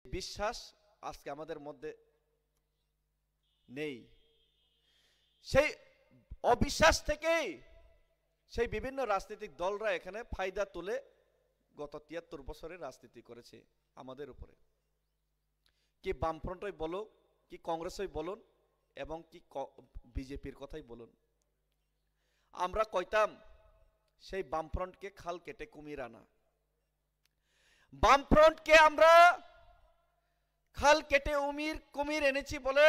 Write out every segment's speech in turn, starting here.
বিশ্বাস আজকে আমাদের মধ্যে নেই। সেই অবিশ্বাস থেকেই সেই বিভিন্ন রাজনৈতিক দলরা এখানে ফায়দা তুলে গত ৭৩ বছরে রাজনীতি করেছে আমাদের উপরে। কি বামফ্রন্টই বলো, কি কংগ্রেসই বলুন, এবং কি বিজেপির কথাই বলুন, আমরা কইতাম সেই বামফ্রন্টকে খাল কেটে কুমির আনা। বামফ্রন্টকে আমরা খাল কেটে কুমির এনেছি বলে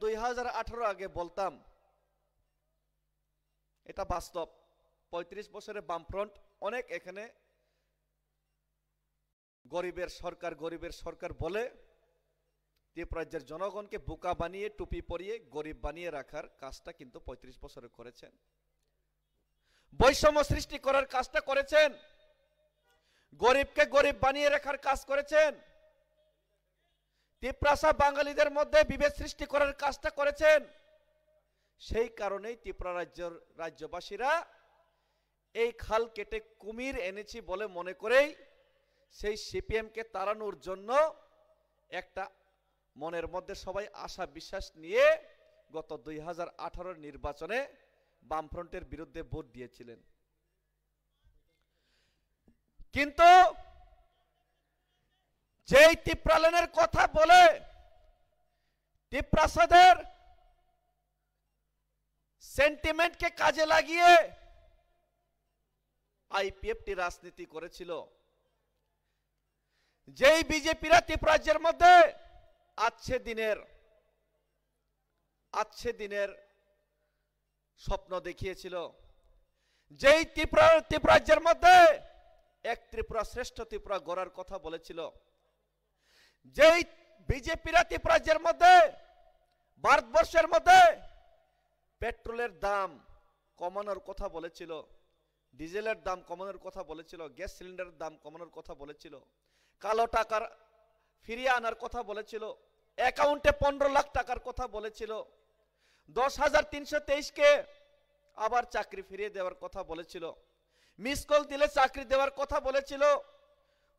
2018 আগে বলতাম। এটা বাস্তব। 35 বছরে বামফ্রন্ট অনেক এখানে গরিবের সরকার বলে ত্রিপুরাজ্যের জনগণকে বোকা বানিয়ে টুপি পরিয়ে গরিব বানিয়ে রাখার কাজটা কিন্তু 35 বছরে করেছেন। বৈষম্য সৃষ্টি করার কাজটা করেছেন, গরিবকে গরিব বানিয়ে রাখার কাজ করেছেন, ত্রিপুরা বাঙালিদের মধ্যে বিভেদ সৃষ্টি করার কাজটা করেছেন। সেই কারণেই ত্রিপুরা রাজ্যবাসীরা এই খাল কেটে কুমির এনেছি বলে মনে করেই সেই সিপিএমকে তাড়ানোর জন্য একটা মনের মধ্যে সবাই আশা বিশ্বাস নিয়ে গত 2018 নির্বাচনে বামফ্রন্টের বিরুদ্ধে ভোট দিয়েছিলেন। কিন্তু যেই ত্রিপ্রালনের কথা বলে ত্রিপ্রাসাদের সেন্টিমেন্টকে কাজে লাগিয়ে আইপিএফটি রাজনীতি করেছিল, যেই বিজেপিরা ত্রিপুরাজ্যের মধ্যে আচ্ছে দিনের স্বপ্ন দেখিয়েছিল, যেই ত্রিপুরাজ্যের মধ্যে এক ত্রিপুরা শ্রেষ্ঠ ত্রিপুরা গড়ার কথা বলেছিল, যেই বিজেপিরা ত্রিপুরাজ্যের মধ্যে ভারতবর্ষের মধ্যে পেট্রোলের দাম কমানোর কথা বলেছিল, ডিজেলের দাম কমানোর কথা বলেছিল, গ্যাস সিলিন্ডারের দাম কমানোর কথা বলেছিল, কালো টাকার ফিরিয়ে আনার কথা বলেছিল, অ্যাকাউন্টে 15 লাখ টাকার কথা বলেছিল, 10,323 কে আবার চাকরি ফিরিয়ে দেওয়ার কথা বলেছিল, মিস কল দিলে চাকরি দেওয়ার কথা বলেছিল,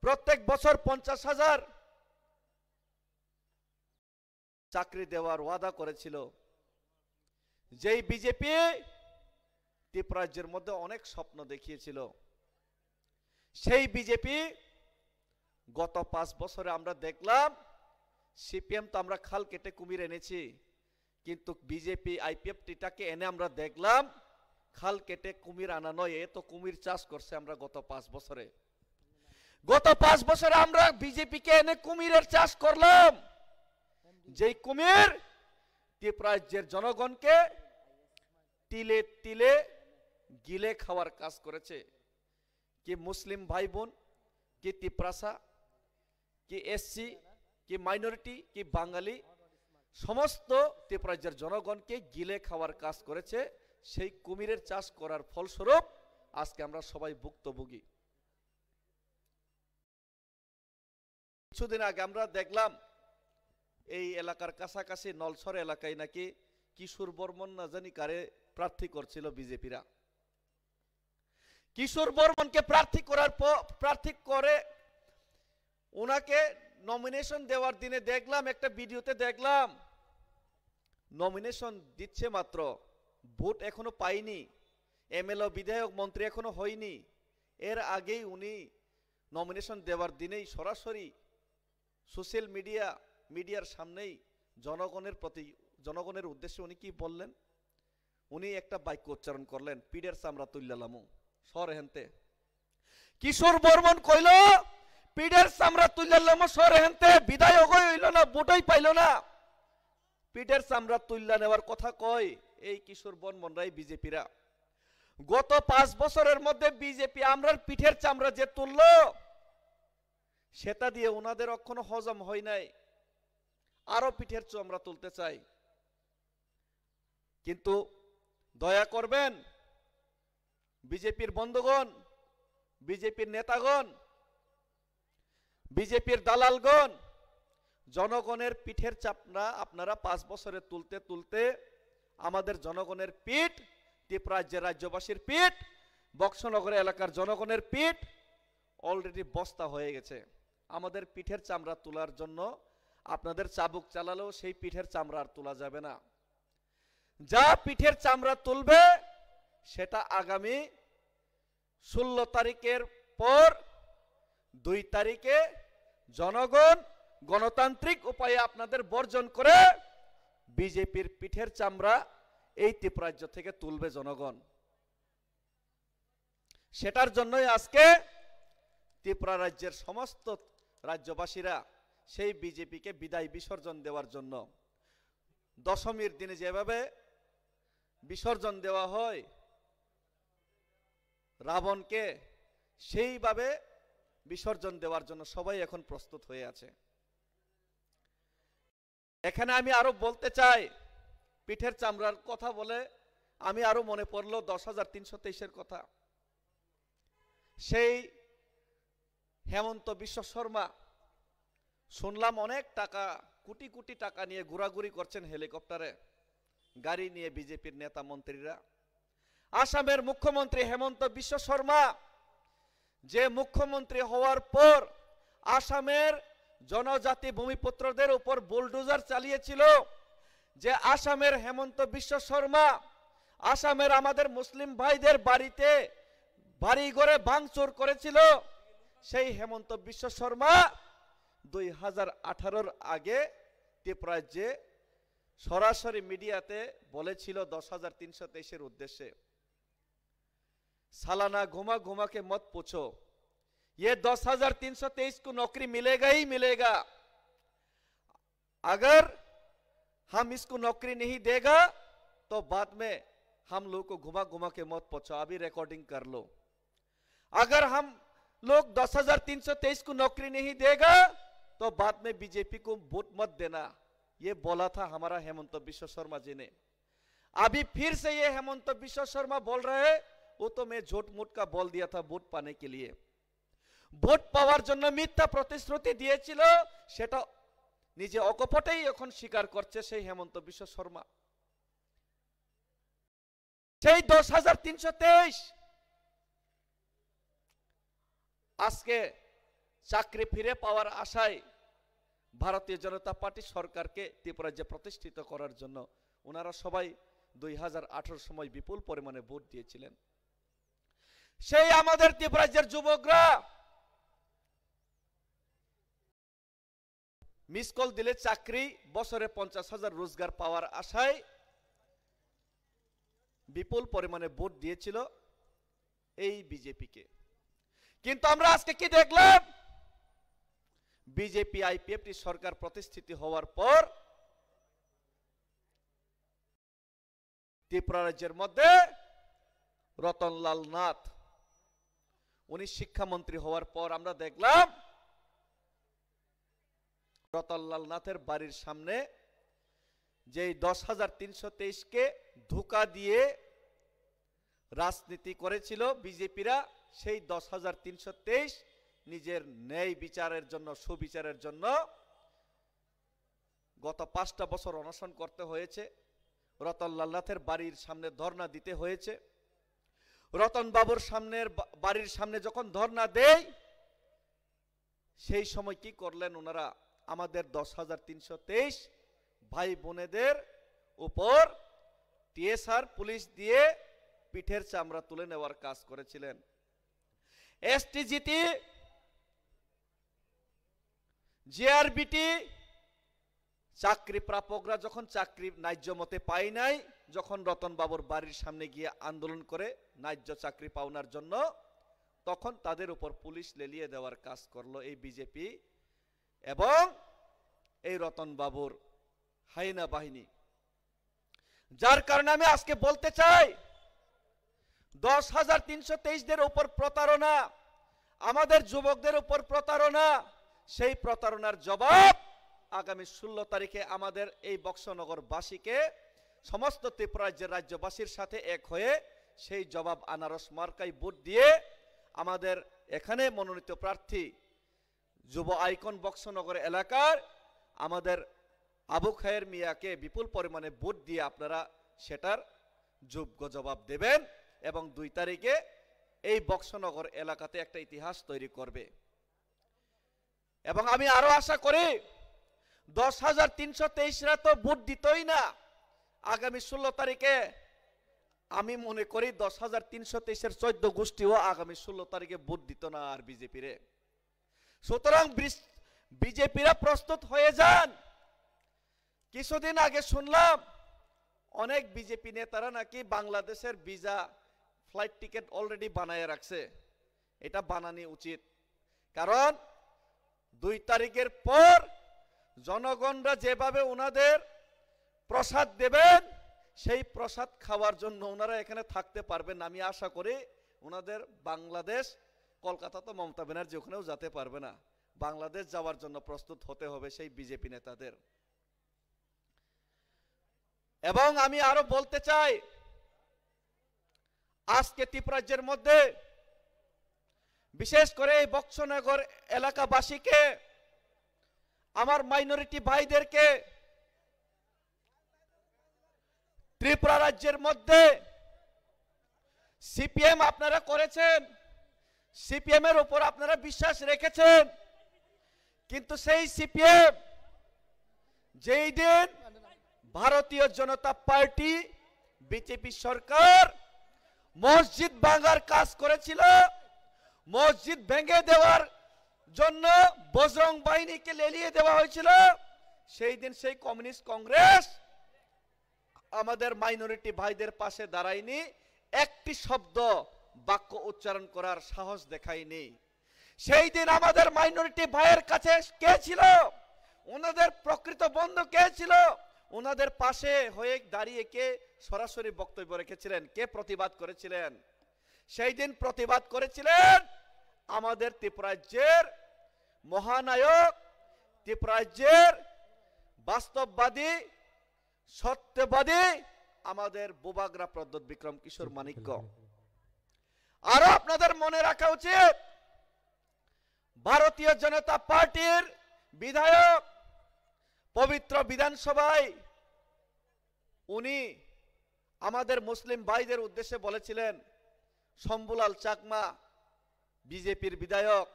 প্রত্যেক বছর 50,000 চাকরি দেওয়ার ওয়াদা করেছিল। যেই বিজেপি ত্রিপুরাজ্যের মধ্যে অনেক স্বপ্ন দেখিয়েছিল, সেই বিজেপি গত 5 বছরে আমরা দেখলাম সিপিএম তো আমরা খাল কেটে কুমির এনেছি, কিন্তু বিজেপি আইপিএফটিটাকে এনে আমরা দেখলাম খাল কেটে কুমির আনা নয়, এ তো কুমির চাষ করছে। আমরা গত 5 বছরে আমরা বিজেপিকে এনে কুমিরের চাষ করলাম, যেই কুমির ত্রিপুরাজ্যের জনগণকে তিলে তিলে গিলে খাওয়ার কাজ করেছে। কি মুসলিম ভাই বোন, কি ত্রিপুরা, কি এসসি, কি মাইনরিটি, কি বাঙালি, সমস্ত ত্রিপুরাজ্যের জনগণকে গিলে খাওয়ার কাজ করেছে। সেই কুমিরের চাষ করার ফলস্বরূপ আজকে আমরা সবাই ভুক্তভোগী। কিছুদিন আগে আমরা দেখলাম এই এলাকার কাছাকাছি নলছর এলাকায় নাকি কিশোর বর্মন না জানি কারে প্রার্থী করছিল বিজেপিরা। কিশোর বর্মনকে প্রার্থী করে ওনাকে নমিনেশন দেওয়ার দিনে দেখলাম, একটা ভিডিওতে দেখলাম নমিনেশন দিচ্ছে মাত্র, ভোট এখনো পাইনি, এমএলএ বিধায়ক মন্ত্রী এখনো হয়নি। এর আগেই উনি নমিনেশন দেওয়ার দিনেই সরাসরি সোশ্যাল মিডিয়ার সামনেই জনগণের উদ্দেশ্যে উনি কি বললেন, উনি একটা বাক্য উচ্চারণ করলেন, পিডের চামড়া তুল্লালামু সর হেনতে। কিশোর বর্মন কইল পিডের চামড়া তুল্লালামু সর হেনতে, বিধায়ক হইল না, ভোটই পাইল না, পিডের চামড়া তুল্লা নেওয়ার কথা কয় এই কিশোর বর্মনরাই বিজেপিরা। গত 5 বছরের মধ্যে বিজেপি আমরার পিঠের চামড়া যে তুলল সেটা দিয়ে ওনাদের এখনো হজম হয় নাই, আরো পিঠের চামড়া তুলতে চাই। কিন্তু দয়া করবেন বিজেপির বন্ধুগণ, বিজেপির নেতাগণ, বিজেপির দালালগণ, জনগণের পিঠের চামড়া আপনারা 5 বছরে তুলতে তুলতে আমাদের জনগণের পিঠ, ত্রিপুরাজ্যের রাজ্যবাসীর পিঠ, বক্সনগর এলাকার জনগণের পিঠ অলরেডি বস্তা হয়ে গেছে। আমাদের পিঠের চামড়া তোলার জন্য আপনাদের চাবুক চালালেও সেই পিঠের চামড়া আর তোলা যাবে না। যা পিঠের চামড়া তুলবে সেটা আগামী 16 তারিখের পর 2 তারিখে জনগণ গণতান্ত্রিক উপায়ে আপনাদের বর্জন করে বিজেপির পিঠের চামড়া এই ত্রিপুরাজ্য থেকে তুলবে জনগণ। সেটার জন্যই আজকে ত্রিপুরা রাজ্যের সমস্ত রাজ্যবাসীরা সেই বিজেপিকে বিদায় বিসর্জন দেওয়ার জন্য দশমীর দিনে যেভাবে বিসর্জন দেওয়া হয় রাবণকে, সেইভাবে বিসর্জন দেওয়ার জন্য সবাই এখন প্রস্তুত হয়ে আছে। এখানে আমি আরো বলতে চাই, পিঠের চামড়ার কথা বলে আমি আরো মনে পড়লো 10,323-এর কথা। সেই হেমন্ত বিশ্ব শর্মা শুনলাম অনেক টাকা, কোটি কোটি টাকা নিয়ে ঘোরাঘুরি করছেন হেলিকপ্টারে, গাড়ি নিয়ে বিজেপির নেতা মন্ত্রীরা। আসামের মুখ্যমন্ত্রী হেমন্ত বিশ্ব শর্মা যে মুখ্যমন্ত্রী হওয়ার পর আসামের জনজাতি ভূমিপুত্রদের উপর বুলডোজার চালিয়েছিল, যে আসামের হেমন্ত বিশ্ব শর্মা আসামের আমাদের মুসলিম ভাইদের বাড়িতে বাড়ি ঘরে ভাঙচুর করেছিল, সেই হেমন্ত বিশ্ব শর্মা 2018-র আগে ত্রিপুরাজ্যে সরাসরি মিডিয়াতে বলেছিল 10,323-এর উদ্দেশ্যে, सालाना घुमा घुमा के मत पूछो, ये 10,323 को नौकरी मिलेगा ही मिलेगा। अगर हम इसको नौकरी नहीं देगा तो बाद में हम लोग को घुमा घुमा के मत पूछो, अभी रिकॉर्डिंग कर लो। अगर हम लोग 10,323 को नौकरी नहीं देगा तो बाद में बीजेपी को वोट मत देना, ये बोला था हमारा हेमंत बिश्व शर्मा जी ने। अभी फिर से ये हेमंत बिश्व शर्मा बोल रहे हैं, वो तो मैं झूठ मूठ का बोल दिया था ভোট পানে के लिए। ভোট পাওয়ার জন্য মিথ্যা প্রতিশ্রুতি দিয়েছিল, সেটা নিজে অকপটেই এখন স্বীকার করছে সেই হেমন্ত বিশ্ব শর্মা। সেই 10,323 আজকে চাকরি ফিরে পাওয়ার আশায় ভারতীয় জনতা পার্টি সরকারকে ত্রিপুরাজ্যে প্রতিষ্ঠিত করার জন্য ওনারা সবাই 2018 সময় বিপুল পরিমাণে ভোট দিয়েছিলেন। সেই আমাদের ত্রিপুরাজ্যের যুবকরা মিস কল দিলে চাকরি, বছরে 50,000 রোজগার পাওয়ার আশায় বিপুল পরিমাণে ভোট দিয়েছিল এই বিজেপিকে। কিন্তু আমরা আজকে কি দেখলাম, বিজেপি আইপিএফটি সরকার প্রতিষ্ঠিত হওয়ার পর ত্রিপুরা রাজ্যের মধ্যে রতনলাল নাথ উনি শিক্ষামন্ত্রী হওয়ার পর আমরা দেখলাম রতনলাল নাথের বাড়ির সামনে যে 10,323-কে ধোঁকা দিয়ে রাজনীতি করেছিল বিজেপিরা, সেই 10,323 নিজের ন্যায় বিচারের জন্য, সুবিচারের জন্য গত 5টা বছর অনশন করতে হয়েছে। রতনলাল নাথের বাড়ির সামনে ধর্ণা দিতে হয়েছে। রতন বাবুর বাড়ির সামনে যখন ধর্ণা দেয়, সেই সময় কি করলেন ওনারা, আমাদের 10,323 ভাই বোনেদের উপর টিএসআর পুলিশ দিয়ে পিঠের চামড়া তুলে নেওয়ার কাজ করেছিলেন। এসটিজিটি, জিআরবিটি চাকরি প্রাপকরা যখন চাকরি ন্যায্য মতে পায় নাই, যখন রতন বাবুর বাড়ির সামনে গিয়ে আন্দোলন করে ন্যায্য চাকরি পাওয়ার জন্য, তখন তাদের উপর পুলিশ লেলিয়ে দেওয়ার কাজ করলো এই বিজেপি এবং এই রতন বাবুর হাইনা বাহিনী। যার কারণে আমি আজকে বলতে চাই, 10,323-দের উপর প্রতারণা, আমাদের যুবকদের উপর প্রতারণা, সেই প্রতারণার জবাব আগামী 16 তারিখে আমাদের এই বক্সনগরবাসীকে, সমস্ত ত্রিপুরা রাজ্যের রাজ্যবাসীর সাথে এক হয়ে সেই জবাব আনারস মার্কায় ভোট দিয়ে আমাদের এখানে মনোনীত প্রার্থী যুব আইকন বক্সনগর এলাকার আমাদের আবু খায়ের মিয়াকে বিপুল পরিমাণে ভোট দিয়ে আপনারা সেটার যোগ্য জবাব দেবেন এবং 2 তারিখে এই বক্সনগর এলাকাতে একটা ইতিহাস তৈরি করবে। এবং আমি আরো আশা করি 10,323রা তো ভোট দিতই না, আগামী 16 তারিখে আমি মনে করি 10,323-এর 14 গোষ্ঠীও আগামী 16 তারিখে ভোট দিত না আর বিজেপিরে। সুতরাং বিজেপিরা প্রস্তুত হয়ে যান। কিছুদিন আগে শুনলাম অনেক বিজেপি নেতারা নাকি বাংলাদেশের ভিসা ফ্লাইট টিকিট অলরেডি বানায় রাখছে। এটা বানানো উচিত, কারণ 2 তারিখের পর জনগণরা যেভাবে ওনাদের প্রসাদ দেবেন সেই প্রসাদ খাওয়ার জন্য ওনারা এখানে থাকতে পারবেন। আমি আশা করি ওনাদের বাংলাদেশ, কলকাতা তো মমতা ব্যানার্জি ওখানেও যেতে পারবে না, বাংলাদেশ যাওয়ার জন্য প্রস্তুত হতে হবে সেই বিজেপি নেতাদের। এবং আমি আরো বলতে চাই, আজকে ত্রিপুরাজ্যের মধ্যে বিশেষ করে এই বক্সনগর এলাকাবাসীকে, আমার মাইনরিটি ভাইদেরকে, ত্রিপুরা রাজ্যের মধ্যে সিপিএম আপনারা করেছেন, সিপিএম এর উপর আপনারা বিশ্বাস রেখেছেন, কিন্তু সেই সিপিএম যেই দিন ভারতীয় জনতা পার্টি বিজেপি সরকার মসজিদ ভাঙার কাজ করেছিল, মসজিদ ভেঙে দেওয়ার জন্য বজরং বাহিনীকে লেলিয়ে দেওয়া হয়েছিল, সেই দিন সেই কমিউনিস্ট কংগ্রেস আমাদের মাইনরিটি ভাইদের পাশে দাঁড়ায়নি, একটি শব্দ বাক্য উচ্চারণ করার সাহস দেখায়নি। সেই দিন আমাদের মাইনরিটি ভাইয়ের কাছে কে ছিল, ওনাদের প্রকৃত বন্ধু কে ছিল, ওনাদের পাশে হয়ে দাঁড়িয়ে কে সরাসরি বক্তব্য রেখেছিলেন, কে প্রতিবাদ করেছিলেন? সেই দিন প্রতিবাদ করেছিলেন আমাদের ত্রিপুরাজ্যের মহানায়ক, ত্রিপুরাজ্যের বাস্তববাদী, সত্যবাদী আমাদের বুবাগ্রা প্রদ্যোৎ বিক্রম কিশোর মানিক্য। আরো আপনাদের মনে রাখা উচিত, ভারতীয় জনতা পার্টির বিধায়ক পবিত্র বিধানসভায় উনি আমাদের মুসলিম ভাইদের উদ্দেশ্যে বলেছিলেন, শম্ভুলাল চাকমা বিজেপির বিধায়ক,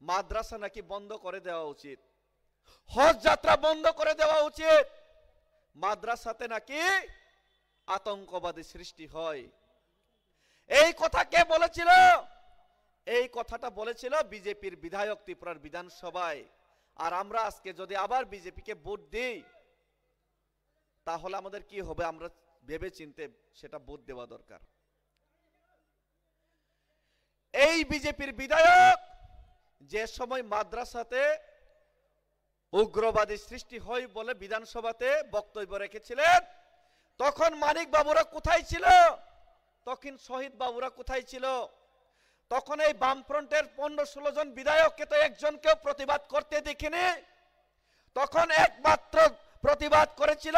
মাদ্রাসা নাকি বন্ধ করে দেওয়া উচিত, হজ যাত্রা বন্ধ করে দেওয়া উচিত, মাদ্রাসাতে নাকি আতঙ্কবাদী সৃষ্টি হয়। এই কথা কে বলেছিল? এই কথাটা বলেছিল বিজেপির বিধায়ক ত্রিপুরার বিধানসভায়। আর আমরা আজকে যদি আবার বিজেপিকে ভোট দিই তাহলে আমাদের কি হবে, আমরা ভেবে চিন্তে সেটা ভোট দেওয়া দরকার। এই বিজেপির বিধায়ক যে সময় মাদ্রাসাতে উগ্রবাদী সৃষ্টি হয় বলে বিধানসভাতে বক্তব্য রেখেছিলেন, তখন মানিক বাবুরা কোথায় ছিল, তখন শহীদ বাবুরা কোথায় ছিল? তখন এই বামফ্রন্টের 15-16 জন বিধায়ককে তো একজনকেও প্রতিবাদ করতে দেখিনি। তখন একমাত্র প্রতিবাদ করেছিল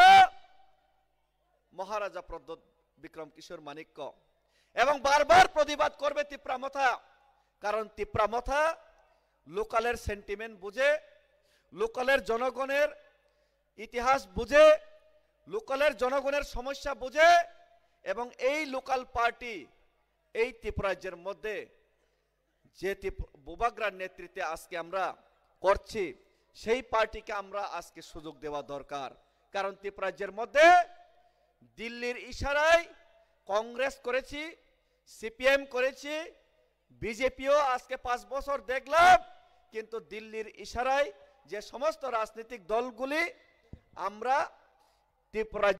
মহারাজা প্রদ্যোৎ বিক্রম কিশোর মানিক্য, এবং বারবার প্রতিবাদ করবে তিপ্রামথা, কারণ তিপ্রামথা লোকালের সেন্টিমেন্ট বুঝে, লোকালের জনগণের ইতিহাস বুঝে, লোকালের জনগণের সমস্যা বুঝে, এবং এই লোকাল পার্টি এই ত্রিপুরাজ্যের মধ্যে যে বুবাগ্রার নেতৃত্বে আজকে আমরা করছি, সেই পার্টিকে আমরা আজকে সুযোগ দেওয়া দরকার। কারণ ত্রিপুরাজ্যের মধ্যে দিল্লির ইশারায় কংগ্রেস করেছি, সিপিএম করেছি, বিজেপিও আজকে 5 বছর দেখলাম, কিন্তু দিল্লির ইশারায় যে সমস্ত রাজনৈতিক দলগুলি আমরা ত্রিপুরা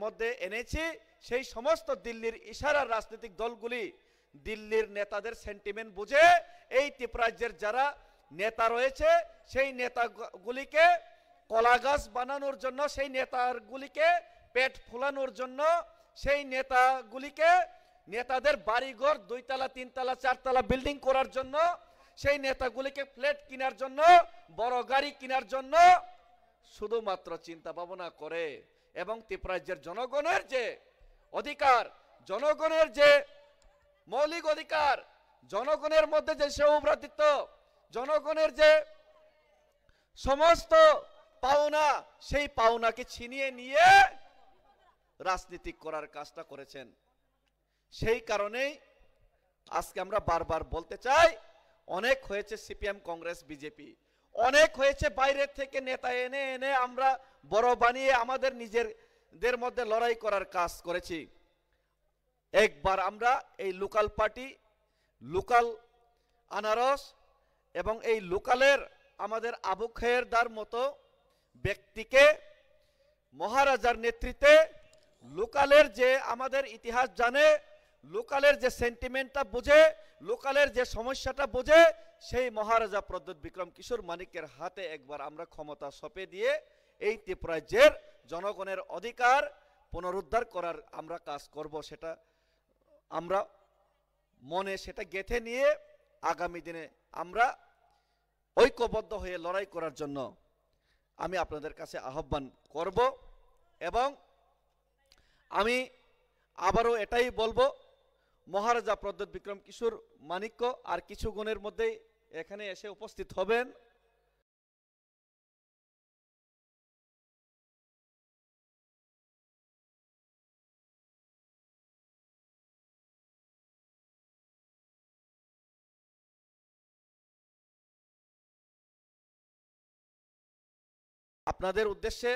মধ্যে এনেছি, সেই সমস্ত দিল্লির ইশারার রাজনৈতিক দলগুলি দিল্লির নেতাদের সেন্টিমেন্ট বুঝে এই ত্রিপুরাজ্যের যারা নেতা রয়েছে সেই নেতাগুলিকে কলাগাছ বানানোর জন্য, সেই নেতাগুলিকে পেট ফুলানোর জন্য, সেই নেতাগুলিকে নেতাদের বাড়িঘর 2 তলা 3 তলা 4 তলা বিল্ডিং করার জন্য, সেই নেতাগুলিকে ফ্ল্যাট কেনার জন্য, বড় গাড়ি কেনার জন্য শুধুমাত্র চিন্তা ভাবনা করে। এবং ত্রিপুরাজ্যের জনগণের যে অধিকার, জনগণের যে মৌলিক অধিকার, জনগণের মধ্যে যে সৌভ্রাতৃত্ব, জনগণের যে সমস্ত পাওনা, সেই পাওনাকে ছিনিয়ে নিয়ে রাজনীতি করার কাজটা করেছেন। সেই কারণেই আজকে আমরা বারবার বলতে চাই, অনেক হয়েছে সিপিএম কংগ্রেস বিজেপি, অনেক হয়েছে বাইরে থেকে নেতা এনে এনে আমরা বড় বানিয়ে আমাদের নিজেদের মধ্যে লড়াই করার কাজ করেছি। একবার আমরা এই লোকাল পার্টি, লোকাল আনারস এবং এই লোকালের আমাদের আবু খায়েরদার মতো ব্যক্তিকে মহারাজার নেতৃত্বে, লোকালের যে আমাদের ইতিহাস জানে, লোকালের যে সেন্টিমেন্টটা বোঝে, লোকালের যে সমস্যাটা বোঝে, সেই মহারাজা প্রদ্যোৎ বিক্রম কিশোর মানিক্যের হাতে একবার আমরা ক্ষমতা সঁপে দিয়ে এই ত্রিপুরাজ্যের জনগণের অধিকার পুনরুদ্ধার করার আমরা কাজ করব। সেটা আমরা মনে সেটা গেঁথে নিয়ে আগামী দিনে আমরা ঐক্যবদ্ধ হয়ে লড়াই করার জন্য আমি আপনাদের কাছে আহ্বান করব। এবং আমি আবারও এটাই বলবো, মহারাজা প্রদ্যোৎ বিক্রম কিশোর মানিক্য আর কিছু গুণের মধ্যেই এখানে এসে উপস্থিত হবেন। আপনাদের উদ্দেশ্যে